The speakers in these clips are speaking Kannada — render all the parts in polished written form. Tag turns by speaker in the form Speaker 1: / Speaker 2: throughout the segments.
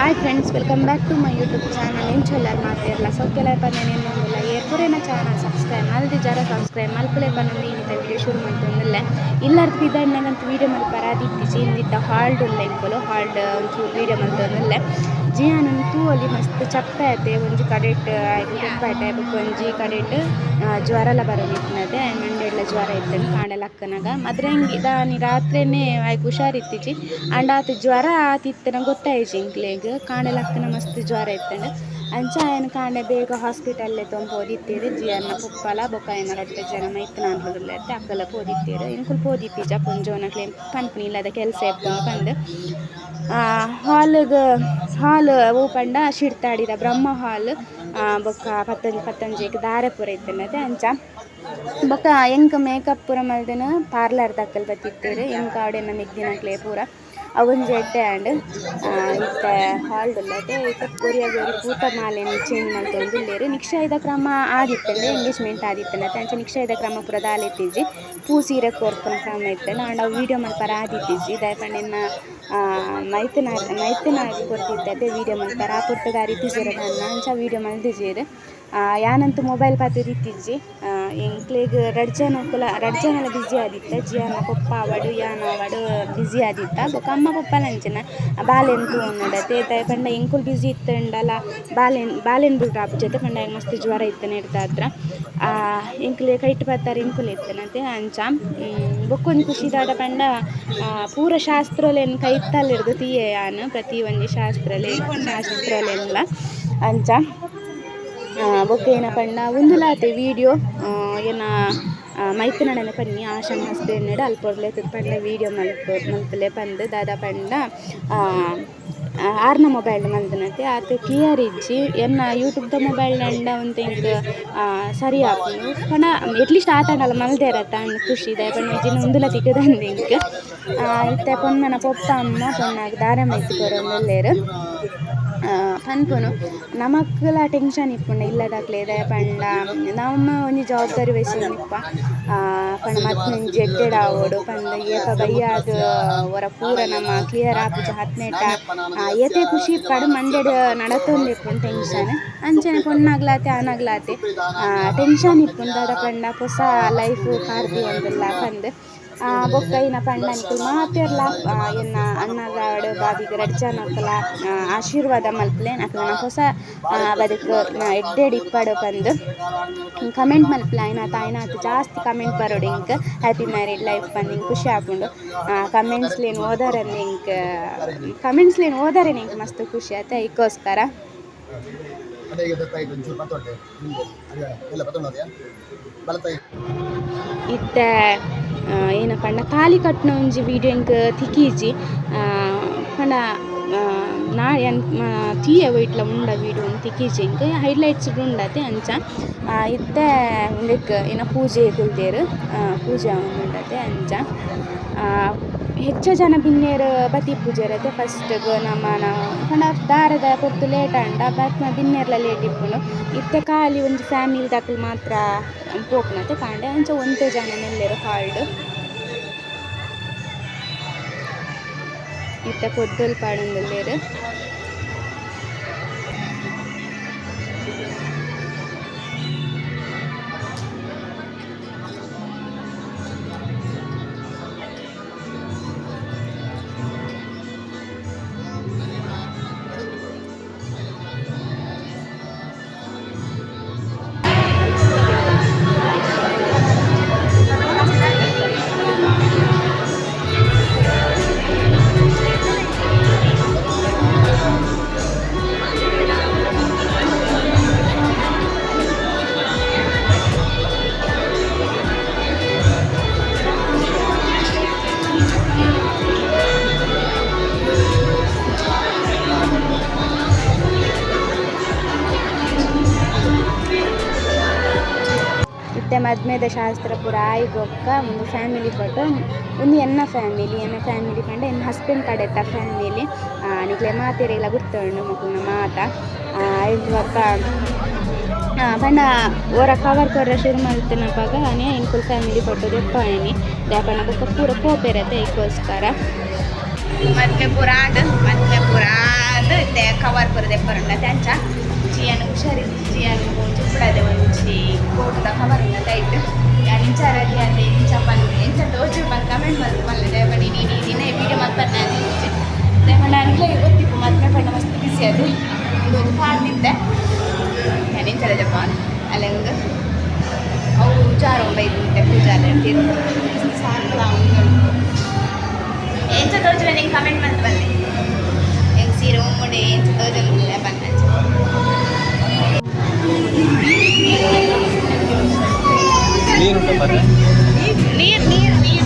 Speaker 1: Hi friends, welcome back to my YouTube channel. ಏನು ಚೊಲ್ಲಾರು ಮಾತಾಡಲ್ಲ ಸೊಕ್ಕೆಲ್ಲ ಪನ್ನೇನು ನೋಡಿಲ್ಲ ಏರ್ಪುರೇನ ಚಾನಲ್ ಸಬ್ಸ್ಕ್ರೈಬ್ ಮಲ್ದಿ ಜರ ಸಬ್ಸ್ಕ್ರೈಬ್ ಮಲ್ಪುಲೆ ಪನ್ನೊಂದು ಇಂಥ ವೀಡಿಯೋ ಶುರು ಮಾಡ್ತಂದಿಲ್ಲ ಇಲ್ಲಾರ್ದು ಬಿದ್ದಣ್ಣಗಂತೂ ವೀಡಿಯೋ ಮಲ್ಪರ ಆದಿತ್ತಿಸಿ ಇಂದಿತ್ತ ಹಾಲ್ಡ್ ಇಲ್ಲ ಇಂಪಲು ಹಾಲ್ಡ್ ಒಂಚೂರು ವೀಡಿಯೋ ಮಲ್ತಂದಿಲ್ಲ ಜಿಯಾನಂತೂ ಅಲ್ಲಿ ಮಸ್ತ್ ಚಪ್ಪೆ ಆಯ್ತೆ ಒಂಜಿ ಕಡೆಟ್ ಆಯ್ತು ತುಪ್ಪಾಯ್ತೆ ಬುಕ್ ಒಂಜಿ ಕಡೆಟ್ ಜ್ವರ ಎಲ್ಲ ಬರೋದಿತ್ತಿನದೆ ಮಂಡೆಡ್ಲ ಜ್ವರ ಇತ್ತಂದು ಕಾಂಡೆಲ್ಲ ಅಕ್ಕನಾಗ ಮದ್ರೆ ಹಿಂಗೆ ದಾನಿ ರಾತ್ರಿನೇ ಆಯ್ಕೆ ಹುಷಾರಿತ್ತಿಜಿ ಅಂಡ್ ಆತು ಜ್ವರ ಆತಿತ್ತನ ಗೊತ್ತಾಯ್ತು ಇಂಕ್ಲೇಗ್ ಕಾಂಡೆಲ್ಲ ಅಕ್ಕನ ಮಸ್ತ್ ಜ್ವರ ಇತ್ತಂಡು ಅಂಚ ಏನು ಕಾಂಡೆ ಬೇಗ ಹಾಸ್ಪಿಟಲ್ಲೇ ತೊಂಪೋದಿತ್ತೀರು ಜಿಯನ್ನ ಪುಪ್ಪಲ ಬೊಕ್ಕ ಏನ ರಡ್ಡ ಜನ ಮೈತ್ನ ಅನ್ಲುರ್ಲತ್ತೆ ಅಕ್ಕಲ ಪೋದಿತ್ತೀರು ಇನ್ಕುಲ್ ಪೋದಿತ್ತೀಜ ಪೊಂಜೋನಕ್ಲೆ ಪನ್ಪುನಿ ಇಲ್ಲದ ಕೆಲಸ ಇಪ್ಪುಂಡು ಪಂದು ಹಾಲ್ ಓಪಂಡ ಶಿಡ್ತಾಡಿದ ಬ್ರಹ್ಮ ಹಾಲ್ ಬೊಕ್ಕ ಪತ್ತಂಜೆಗ್ ದಾರೆ ಪೂರ ಇತ್ತನದೆ ಅಂಚ ಬೊಕ್ಕ ಎಂಕ್ ಮೇಕಪ್ ಪೂರ ಮಲ್ದನ ಪಾರ್ಲರ್ ದಕ್ಕಲ್ ಬತ್ತಿತ್ತೇರು ಎಂಕ್ ಆಡೆನ ಮೆಗ್ದಿನಕ್ಲೆ ಪೂರ ಅವೊಂಜಿ ಎಡ್ಡೆ ಆಂಡ್ ಇತ್ತ ಹಾಲ್ಡುಲ್ಲದೆ ಇತ್ತ ಕೊರಿಯ ಪೂತ ಮಾಲೆನ ಚೇಂಜ್ ಮಲ್ತೊಂದುಲ್ಲೆರ್ ನಿಕ್ಷಯದ ಕ್ರಮ ಆದಿತ್ತಂಡೆ ಎಂಗೇಜ್ಮೆಂಟ್ ಆದಿತ್ತಂಡೆ ಅಂಚ ನಿಕ್ಷಯದ ಕ್ರಮ ಪೂರ ದಾಲೆತ್ತಿಜ್ಜಿ ಪೂ ಸೀರೆ ಕೊರ್ಪುನ ಕ್ರಮ ಇತ್ತಂಡ ಆಂಡ ಅವು ವೀಡಿಯೋ ಮಲ್ಪರ ಆದಿತ್ತಿಜ್ಜಿ ದಯಪಂಡೆನ್ನ ಮೈತನ ಕೊರ್ತಿದ್ದೆ ವೀಡಿಯೋ ಮಲ್ಪರ ಆ ಪುರ್ತದಾರಿ ತಿಜೆರದ ಅನ್ನ ಅಂಚ ವೀಡಿಯೋ ಮಲ್ದಿಜೇರು ಯಾನಂತೂ ಮೊಬೈಲ್ ಪಾತೆರ್ ಇತ್ತಿಜ್ಜಿ ಎಂಕ್ಲೆಗ್ ರಡ್ ಜನಲ ಬ್ಯುಸಿ ಆದಿತ್ತ ಜಿಯಾನ ಪಪ್ಪ ಆವಡು ಯಾನ ಆವಡು ಬ್ಯುಸಿ ಆದಿತ್ತ ಬೊಕ್ಕ ಅಮ್ಮ ಪಪ್ಪಲಂಚನ ಬಾಲೆನ್ ತೂವೊಂದುಂಡತೆ ಪಂಡ ಎಂಕುಲ್ ಬ್ಯುಸಿ ಇತ್ತಂಡಲ ಬಾಲೆನ್ ಬಿಡ್ರ ಆಪು ಜೊತೆ ಪಂಡ ಮಸ್ತ್ ಜ್ವರ ಇತ್ತನ ಇಡ್ದ ಹತ್ರ ಎಂಕ್ಲೆ ಕೈಟ್ ಪತ್ತಾರ ಎಂಕುಲ್ ಇತ್ತನತೆ ಅಂಚ ಬೊಕ್ಕೊಂದು ಖುಷಿದಾದ ಪಂಡ ಪೂರ ಶಾಸ್ತ್ರಲೆನ್ ಕೈತಲ್ಲಿಡ್ದು ತೀಯೆ ಯಾನು ಪ್ರತಿ ಒಂಜಿ ಶಾಸ್ತ್ರಲೆಲ್ಲ ಅಂಚ ಬೊಕ್ಕ ಏನ ಪಂಡ ಉಂದುಲಾತೆ ವೀಡಿಯೋ ಏನ ಮೈತನಡನೆ ಪನ್ನಿ ಆಶಾನ್ ಹಸ್ಬೆಂಡ್ ಅಲ್ಪೊರ್ಲೆ ಪಂಡ ವೀಡಿಯೋ ಮಲ್ಪಲೆ ಪಂದು ದಾದ ಪಂಡ ಆರ್ನ ಮೊಬೈಲ್ ಮಲ್ದನತೆ ಆತ ಕ್ಲಿಯರ್ ಇಜ್ಜಿ ಎನ್ನ ಯೂಟ್ಯೂಬ್ದ ಮೊಬೈಲ್ ನಂಡ ಒಂದು ಇಂಕ್ ಸರಿ ಆಪುಂಡು ಪಂಡ ಎಟ್ಲೀಸ್ಟ್ ಆತಂಡಲ್ಲ ಮಲ್ದೇರತ್ತ ಅಣ್ಣ ಖುಷಿ ಇದೆ ಪಂಡ ಇಜ್ಜಿನ ಉಂದುಲ ತಿಕ್ಕದಂದು ಇಂಕ್ ಇತ್ತೆ ಪೊನ್ನನ ಪೊಪ್ಪ ಅಮ್ಮ ಪೊನ್ನಾಗ ದಾರೆ ಮೈತ್ ಕೊರೊಂದುಲ್ಲೆರ್ ಪನ್ಪುನು ನಮಕ್ಲ ಟೆನ್ಷನ್ ಇಪ್ಪುಂಡು ಇಲ್ಲದಾಕ್ಲೆದ ಪಂಡ ನಮ್ಮ ಒಂಜಿ ಜವಾಬ್ದಾರಿ ವಹಿಸಿನಿಪ್ಪ ಪಂಡ ಮತ್ತೊಂಜಿ ಎಡ್ಡೆಡ್ ಆವೋಡು ಪಂಡ ಏಪ ಬೈಯಾದ ಒರ ಪೂರ ನಮ್ಮ ಕ್ಲಿಯರ್ ಆಪುಜ ಹತ್ನೆಟ ಏತೆ ಖುಷಿ ಪಡು ಮಂಡೆಡ್ ನಡತೊಂದು ಇಪ್ಪುಂಡು ಟೆನ್ಷನ್ ಅಂಚನೆ ಪೊನ್ನಾಗ್ಲಾತೆ ಆನಾಗ್ಲಾತೆ ಟೆನ್ಷನ್ ಇಪ್ಪುಂಡು ದಾದ ಪಂಡ ಹೊಸ ಲೈಫ್ ಕಾರ್ದಿ ಒಂದುಲ್ಲ ಪಂದು ಬೊಕ್ಕ ಇನ ಪಂಡನಿಕುಲು ಮಾತೆರ್ಲ ಎನ್ನ ಅಣ್ಣಗಾಡು ಬಾಬಿಗ ರಡ್ಡ್ ಜನಕ್ಕಲ ಆಶೀರ್ವಾದ ಮಲ್ಪಲೆ ನಕ್ಲೆನ ಹೊಸ ಬದುಕು ಎಡ್ಡೆಡ್ ಇಪ್ಪಡು ಪಂದು ಕಮೆಂಟ್ ಮಲ್ಪಲೆ ಆಯ್ನಾತು ಜಾಸ್ತಿ ಕಮೆಂಟ್ ಬರೋಡು ಇಂಕ್ ಹ್ಯಾಪಿ ಮ್ಯಾರಿಡ್ ಲೈಫ್ ಪಂದು ಇಂಕ್ ಖುಷಿ ಆಪುಂಡು ಕಮೆಂಟ್ಸ್ಲೇನು ಓದಾರೆ ಇಂಕ್ ಮಸ್ತ್ ಖುಷಿ ಆಯ್ತು ಇದಕ್ಕೋಸ್ಕರ ಇತ್ತ ಏನ ಪಂಡ ತಾಲಿ ಕಟ್ನ ಒಂಜಿ ವೀಡಿಯೋ ಇಂಕ್ ತಿಕ್ಕೀಜಿ ಪಂಡ ತೀಯ ವೈಟ್ಲ ಉಂಡ ವೀಡಿಯೋ ತಿಕ್ಕೀಜಿ ಇಂಕ್ ಹೈಲೈಟ್ಸ್ ಉಂಡತೆ ಅಂಚ ಇತ್ತೆ ಉಂಡೆಕ್ ಏನ ಪೂಜೆ ಕುಲ್ದೇರು ಪೂಜೆ ಉಂಡತೆ ಅಂಚ ಹೆಚ್ಚು ಜನ ಬಿನ್ನೇರು ಬತ್ತಿ ಪೂಜೆ ಇರತ್ತೆ ಫಸ್ಟ್ಗೆ ನಮ್ಮನ ಪಂಡ ದಾರದ ಕೊಟ್ಟು ಲೇಟ್ ಅಂಡ ಬತ್ನ ಬಿನ್ನೇರ್ಲ ಲೇಟ್ ಇಪ್ಪುಂಡು ಇತ್ತೆ ಖಾಲಿ ಒಂದು ಫ್ಯಾಮಿಲಿ ದಾಖಲು ಮಾತ್ರ ಪೋಪುನತೆ ಕಾಂಡೆ ಅಂಚ ಒಂದೇ ಜನ ನೆಲ್ಲೆರು ಹಾಲ್ಡ್ ಇತ್ತೆ ಪೊದ್ದಲ್ ಪಾಡೊಂದುಲ್ಲೆರ್ ಮದ್ಮೆದ ಶಾಸ್ತ್ರ ಪೂರ ಆಯ್ಗೊಕ್ಕ ಒಂದು ಫ್ಯಾಮಿಲಿ ಫೋಟೋ ಒಂದು ಎನ್ನ ಫ್ಯಾಮಿಲಿ ಪಂಡ ಎನ್ನ ಹಸ್ಬೆಂಡ್ ಕಡೆತ ಫ್ಯಾಮಿಲಿ ನಿಕ್ಲೆ ಮಾತೆರೆಲ್ಲ ಗುರ್ತುಂಡು ಮಕ್ಕಳ ಮಾತ ಇವಾಗ ಪಂಡ ಓರ ಕವರ್ ಕೊರ್ರೆ ಶುರು ಮಲ್ತನಪಾಗ ಆನೆ ಇಂಕುಲ್ ಫ್ಯಾಮಿಲಿ ಫೋಟೋ ದೆಪ್ಪಾಯನಿ ದಾಪನ ಬೊಕ್ಕ ಪೂರ ಪೋಪೆರತ್ತೆ ಇದಕ್ಕೋಸ್ಕರ ಮತ್ತೆ ಪುರ ಬಂದು ಇತ್ತೆ ಕವರ್ ಬರೋದೆ ಬರೋಣ त्यांच्या जियान हुशारी जियान चुपडादे ಒಂಚಿ ಕೋಟದ ಕವರ್ ಉಂಡ ಟೈಟ್ ಯಾನ್ ಇಂಚಾರದಿ ಅದೇ ಇಂಚ ಬಂದು ಇಂಚ ತೋಜು ಬಂದು ಕಮೆಂಟ್ ಬಂದು ಮಲ್ಲೆ ದೇವಡಿ ನೀನು ದಿನ ವಿಡಿಯೋ ಮಾಡ್ತಾನೆ ಅಂಚಿ ದೇವಣ್ಣ ನನಗೆ ಗೊತ್ತಿಪ್ಪು ಮತ್ತೆ ಪಣ್ಣ ಮಸ್ತ್ ಬಿಸಿ ಅದು ಒಂದು ಕಾಡ್ತಿದ್ದೆ ಯಾನ್ ಇಂಚರ ಜಪ್ಪ ಅಲ್ಲಂಗ ಅವು ಜಾರು ಬೈದು ಪೂಜಾಲೆ ಸಾಕು ಎಂಚ ತೋಜು ನಿಂಗೆ ಕಮೆಂಟ್ ಬಂದು ಬನ್ನಿ ಹೆಂಗೆ ಸೀರೆ ಮುಡಿ ಎಂಚ ತೋಜು ಬನ್ನ
Speaker 2: ನೀರು
Speaker 1: ನೀರು ನೀರು ನೀರು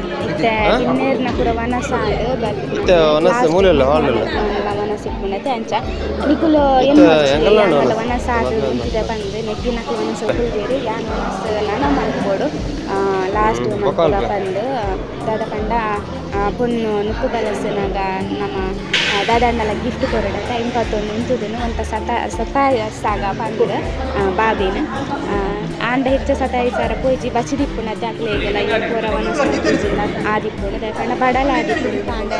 Speaker 1: गिन्नेरना पुरा वनस वनस मूलेला वनस इप्पुने त्यांचा निकुल वनस इंचिदा बंदु नेग्गिनक वनस कुल्देरि यान वनस नन मल्पोಡು लास्ट मल्पोಡ ಬಂದು ದಾದ ಪಂಡ ಪೊನ್ನು ನುಕ್ಕು ಬಲಸನಾಗ ನಮ್ಮ ದಾದಾಂಡಲ ಗಿಫ್ಟ್ ಕೊರಡತ ಇಂಪತ್ತೊಂದು ಇಂಚುದನು ಒಂತ ಸತಾಯಿಸಾಗ ಬಂದು ಬಾಬಿನ ಆಂಡ ಹೆಚ್ಚು ಸತಾಯಿಸಾರ ಪೋಯ್ಜಿ ಬಚಿದಿಪ್ಪುನ ಜಾಕ್ಲೆಗೆಲ್ಲ ಈ ಪೂರ ವನಸ ಆದಿಪ್ಪುನ ದಾಯಕಂಡ ಬಡಲ ಆದಿಪ್ಪುನ ತಾಂಡ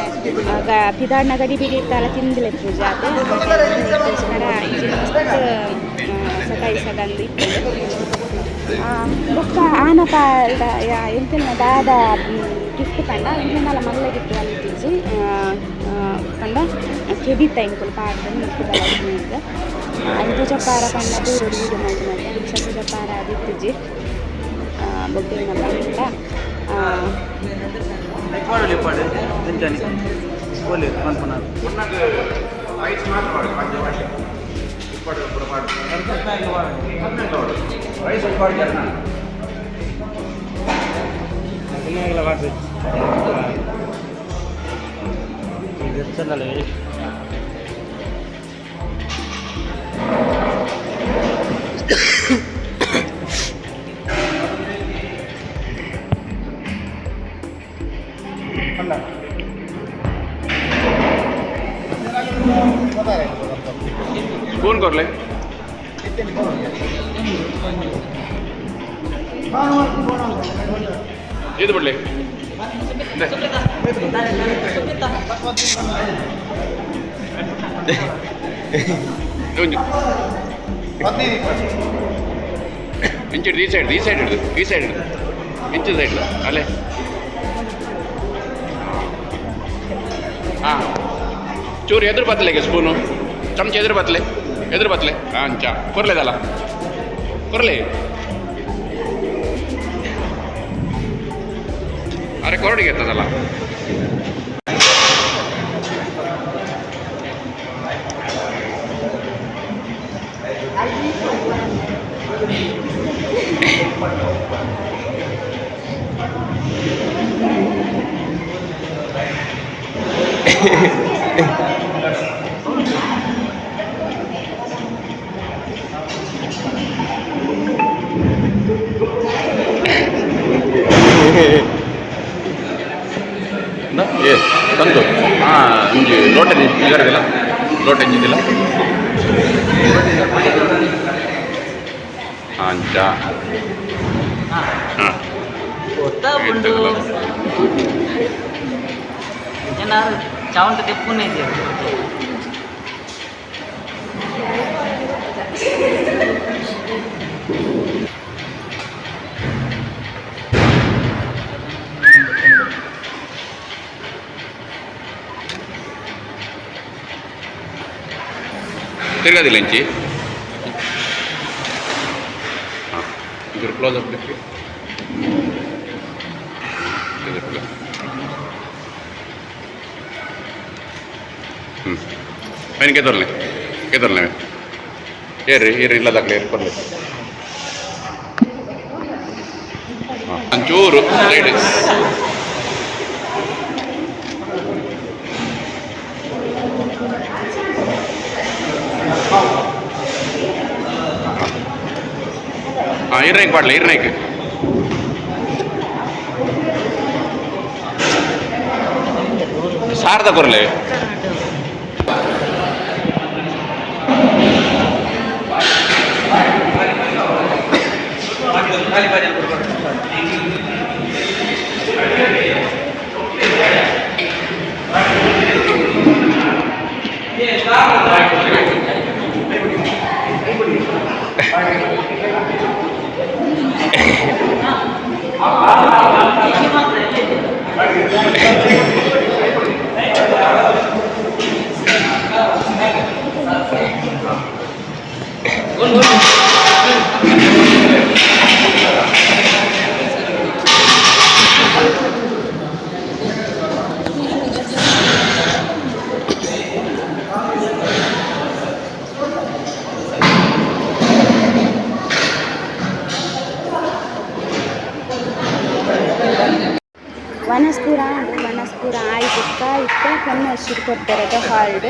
Speaker 1: ಪಿದಾಡ್ನ ಗಡಿ ಬಿಡಿರ್ತಾಲ ತಿಂದಿಲೆ ಪೂಜೆ ಅದಕ್ಕೋಸ್ಕರ ಇಂಜಿನ ಮಸ್ತ್ ಸತಾಯಿಸಗಂದು ಇಪ್ಪುಂಡು ಬೊಕ್ಕ ಆನಪ ಎಂತಿನ ದಾದ ಗಿಫ್ಟ್ ಪಂಡ ಇಂಜಿನಲ ಮಲ್ಲ ಗಿಫ್ಟ್ ಅಲ್ಲಿತ್ತಿಜ್ಜಿ ಪಂಡ ಕೆಬಿತ್ತ ಇಂಕುಲು ಪಾಡ್ದು ಮುಕ್ಕು ಬಲ ಅಂಚ ಚಪ್ಪಾರ ಪಂಡ ದೂರ ವೀಡಿಯೋ ಮಾಡಿ ಸತ್ತು ಚಪ್ಪಾರ ಅದಿತ್ತಿಜ್ಜಿ ಬೊಗ್ಗಿನ ಪಂಡ
Speaker 3: ಸ್ಪೂನ್ ಕೊರ್ಲೆ ಇದು ಬಿಡ್ಲಿ ಇಂಚಿಡ್ದು ಈ ಸೈಡ್ ಹಿಡ್ದು ಇಂಚು ಸೈಡ್ ಅಲ್ಲೇ ಹಾಂ ಚೂರು ಎದುರು ಬತ್ತಲೆಗೆ ಸ್ಪೂನು ಚಮಚ ಎದುರು ಬತ್ತಲೆ ಹಾಂ ಚಾ ಕೊರ್ಲೆದಲ್ಲ ಕೊರ್ಲೆ ಅರೆ ಕೊರಡಿಗೆ ಎತ್ತದಲ್ಲ ಏ ತಂತು ಹಾಂ ಒಂಜಿ ಲೋಟ ಇಗರದಿಲ್ಲ ಲೋಟ ಎಂಜಿದಿಲ್ಲ ಹಾಂ ಚಾ ಹಾಂ
Speaker 4: చావంత తెప్పుకునేది
Speaker 3: ತಿರ್ಗೋದಿಲ್ಲ ಇಂಚಿ ಇದ್ರ ಕ್ಲೋಸ್ ಅಪ್ ಬೇಕು ಪೈನ ಕೆದರ್ಲೆ ಏರ್ರಿ ಇಲ್ಲದಾಗಲಿ ಏರ್ಕೊರ್ಲಿ ಒಂಚೂರು ಸೈಡ್ ಹಾಂ ಇರ್ನೈಕ್ ಪಾಡ್ಲೆ ಇರ್ನೈಕ್ ಸಾರ್ದ ಕೊರ್ಲೆ
Speaker 1: ವನಸ್ಪುರ ಆಯ್ತು ಇತ್ತು ಕೊನೆ ಹಸಿರು ಕೊಡ್ತಾರೆ ಅದು ಹಾಲ್ಡ್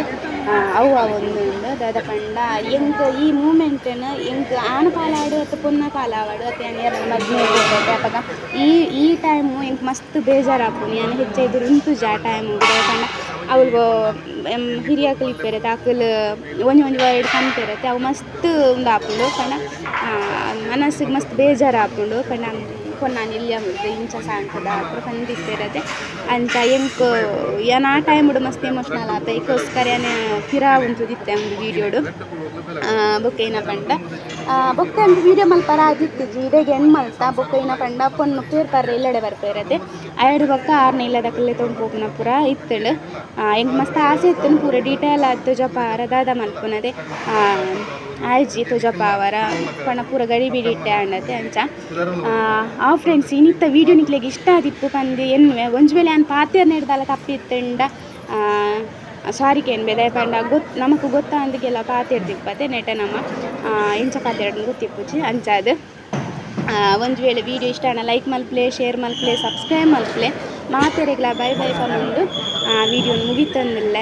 Speaker 1: ಅವು ಒಂದು ದಾದ ಪಂಡ ಎಂಕ್ ಈ ಮೂಮೆಂಟನ್ನು ಎಂಕ್ ಆನ ಪಾಲಾಡು ಅಥವಾ ಪೊನ್ನ ಪಾಲಾವಾಡು ಅಥವಾ ಎರಡು ಮದ್ವೆ ಅಪ್ಪಾಗ ಈ ಟೈಮು ಎಂಕ್ ಮಸ್ತ್ ಬೇಜಾರಾಪುನಿ ನಾನು ಹೆಚ್ಚೈದು ಉಂಟು ಜಾ ಟೈಮು ಪಂಡ ಅವ್ಳಿಗೆ ಹಿರಿಯ ಕಲಿಪೇರೆ ತಾಕಲು ಒಂಜಿ ವರ್ಡ್ ಕಂತಿರತ್ತೆ ಅವು ಮಸ್ತ್ ಒಂದು ಆಪುಂಡು ಪಂಡ ಮನಸ್ಸಿಗೆ ಮಸ್ತ್ ಬೇಜಾರಾಪುಂಡು ಪಂಡ ನಾನು ಇಲ್ಲಿ ಅಂಬುದು ಇಂಚ ಸಾಂಕದ ಅಪ್ಪ ಕಂದಿತ್ತಿರತ್ತೆ ಅಂಚ ಎಂಕ್ ಏನ್ ಆ ಟೈಮುಡು ಮಸ್ತ್ ಎಮೋಷ್ನಲ್ ಆತ ಈಗೋಸ್ಕರ ಏನೇ ಪಿರಾ ಉಂತುದಿತ್ತೆ ಒಂದು ವೀಡಿಯೋಡು ಬೊಕ್ಕ ಏನ ಪಂಡ ಬೊಕ್ಕ ಒಂದು ವೀಡಿಯೋ ಮಲ್ಪರ ಆದಿತ್ತಿಜ್ಜಿ ಇಡೆಗೆ ಹೆಣ್ಣು ಮಲ್ತ ಬೊಕ್ಕ ಏನ ಪಂಡ ಪೊಣ್ಣು ಪೇರ್ಪರ್ರೆ ಇಲ್ಲಡೆ ಬರ್ಪೇರತ್ತೆ ಎರಡು ಬೊಕ್ಕ 6ನೇ ಇಲ್ಲದ ಕಲ್ಲೆ ತೊಗೊಂಡು ಪೋಪುನ ಪೂರ ಇತ್ತಳು ಎಂಕ್ ಮಸ್ತ್ ಆಸೆ ಇತ್ತು ಪೂರ ಡೀಟೇಲ್ ಆಯ್ತು ಜಪಾರ ದಾದ ಮಲ್ಪುನದೆ ಆಯ್ಜಿ ತುಜಪ್ಪ ಅವರ ಪಣ ಪೂರ ಗಡಿಬಿಡಿಟ್ಟೆ ಅಂಡತೆ ಅಂಚ ಫ್ರೆಂಡ್ಸ್ ಇನ್ನಿತ್ತ ವೀಡಿಯೋ ನಿಕ್ಲೆಗೆ ಇಷ್ಟ ಆದಿತ್ತು ಪಂದು ಎನ್ನುವೆ ಒಂಜು ವೇಳೆ ನಾನು ಪಾತ್ರೆ ನೆಡ್ದಲ್ಲ ತಪ್ಪಿತ್ತಂಡ ಸಾರಿ ಕೇನ್ಬೇದ ಪಂಡ ನಮಕ್ ಗೊತ್ತ ಅಂದಕ್ಕೆಲ್ಲ ಪಾತ್ರೆ ತಿಪ್ಪತ್ತೆ ನೆಟ ನಮ್ಮ ಇಂಚ ಪಾತ್ರೆ ಗೊತ್ತಿಪ್ಪುಜಿ ಅಂಚಾದು ಒಂದು ವೇಳೆ ವೀಡಿಯೋ ಇಷ್ಟ ಲೈಕ್ ಮಲ್ಪ್ಲೆ ಶೇರ್ ಮಲ್ಪ್ಲೆ ಸಬ್ಸ್ಕ್ರೈಬ್ ಮಲ್ಪ್ಲೆ ಮಾತೆರೆಗ್ಲ ಬೈ ಬೈ ಪಂದು ವೀಡಿಯೋ ಮುಗಿತಂದಿಲ್ಲ